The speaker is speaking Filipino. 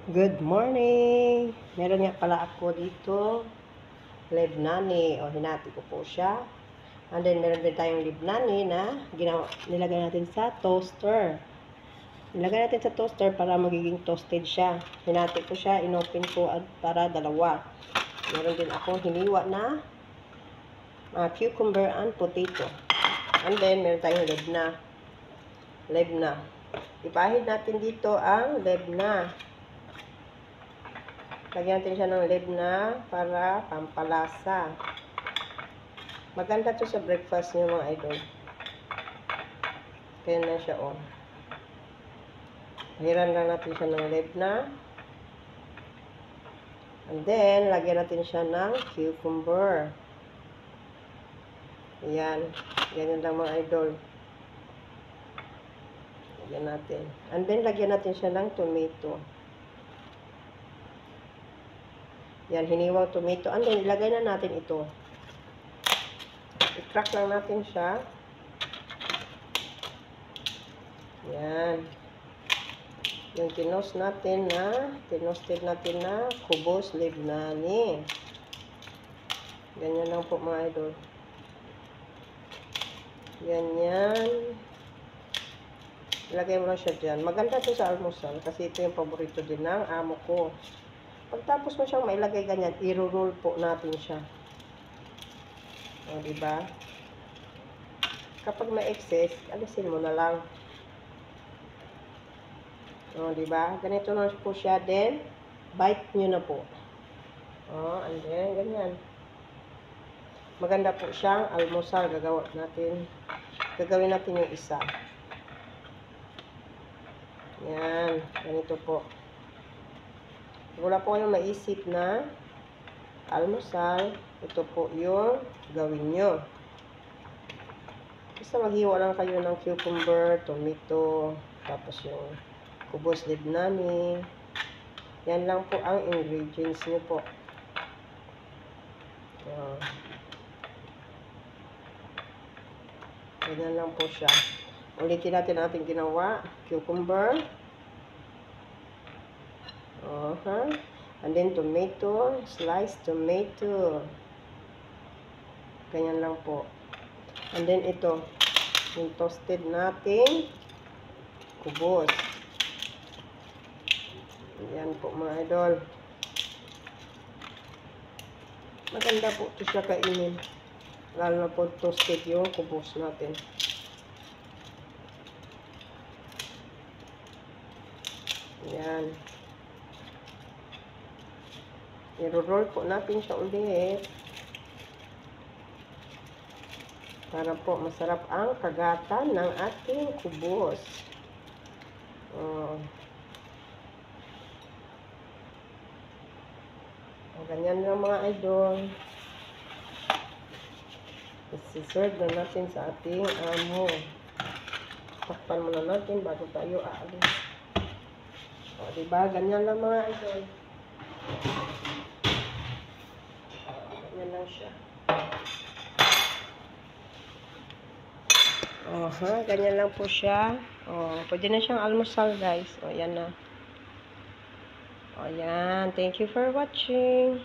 Good morning! Meron nga pala ako dito, Lebanese, o hinati ko po siya. And then, meron din tayong Lebanese na nilagay natin sa toaster. Nilagay natin sa toaster para magiging toasted siya. Hinati ko siya, inopen ko para dalawa. Meron din akong hiniwa na cucumber and potato. And then, meron tayong Lebanese. Ipahid natin dito ang Lebanese. Lagyan natin siya ng Lebanese para pampalasa. Maganda to sa breakfast niyo mga idol. Kaya na siya on. Pahiran lang natin siya ng Lebanese. And then, lagyan natin siya ng cucumber. Ayan. Ganyan lang mga idol. Lagyan natin. And then, lagyan natin siya ng tomato. Yan, hiniwang tomato. And then, ilagay na natin ito. I-crack lang natin siya. Yan. Yung tinosted natin na kubos Lebanese. Ganyan lang po mga idol. Ganyan. Ilagay mo lang siya dyan. Maganda to sa almusal kasi ito yung paborito din ng amo ko. Pagtapos mo siyang mailagay ganyan, i-roll po natin siya. O, diba? Kapag may excess, alisin mo na lang. O, diba? Ganito na po siya. Then, bite nyo na po. O, and then, ganyan. Maganda po siyang almusal. Gagawin natin yung isa. Yan. Ganito po. Wala po kayong maisip na almusal, ito po yung gawin nyo. Basta maghiwa lang kayo ng cucumber, tomato, tapos yung kubos Lebanese. Yan lang po ang ingredients nyo po. Ganyan lang po siya. Ulitin natin ating ginawa. Cucumber. And then tomato, sliced tomato. Ganyan lang po. And then ito, yung toasted natin kubos. Yan po mga idol. Maganda po ito siya kainin. Lalo na po toasted yung kubos natin. Yan. I-roll po natin siya ulit. Para po masarap ang kagatan ng ating kubos. Ganyan lang mga idol. Isi-serve na natin sa ating amo. Takpan muna natin bago tayo aalis. O, diba? Ganyan lang mga idol. Ganyan lang siya. Ganyan lang po siya. Pwede na siyang almusal, guys. Yan na. Yan. Thank you for watching.